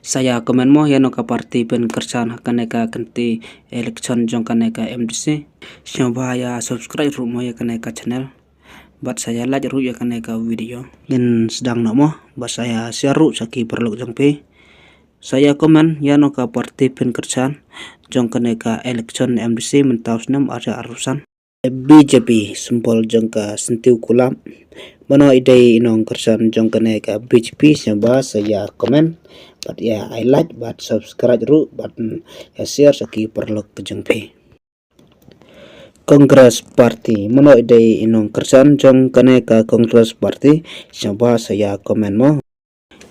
Saya komen mo yano ka parti pen kersan kaneka kenti election jong kaneka MDC. Siang bahaya subscribe ru mo ya kaneka channel. Bat saya like ru ya kaneka video. Gen sedang mo bat saya share ru saki perlu jong pe. Saya komen yano ka parti pen kersan jong kaneka election MDC mentaus nam ada arusan. BJP sempol jangka sentiu kulam mano ide inong kersan jong kaneka BJP siapa saya komen but ya I like but subscribe ru but ya share saki perlu kejengpe. Kongres Party mano ide inong kersan jong kaneka Kongres Party siapa saya komen mo.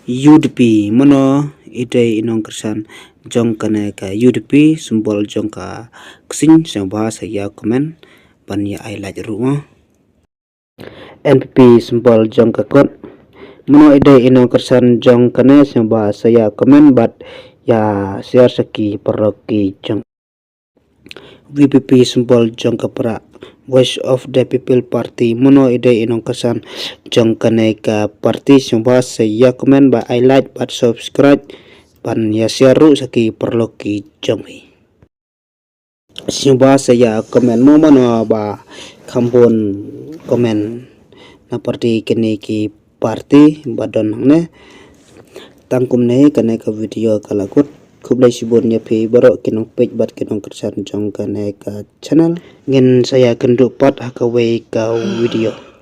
UDP mano ide inong kersan jong kaneka UDP sempol jangka kesing siapa saya komen pan ya I like rumah. NPP sempol jong kakot mano ide inong kersan jong kane samba saya komen bat ya share saki paroki jong. VPP sempol jong kapra Voice of the People Party mano ide inong kersan jong kane ka party samba saya komen ba I like bat subscribe pan ya share ru saki paroki jong. Siapa saya komen mo mano ba kampun komen na parti kene ki parti badon ne tangkum ne kene ka video kalakut kublai sibon ya pe baro kinong page bat kinong kersan jong kene ka channel ngin saya kenduk pat hakawe ka video.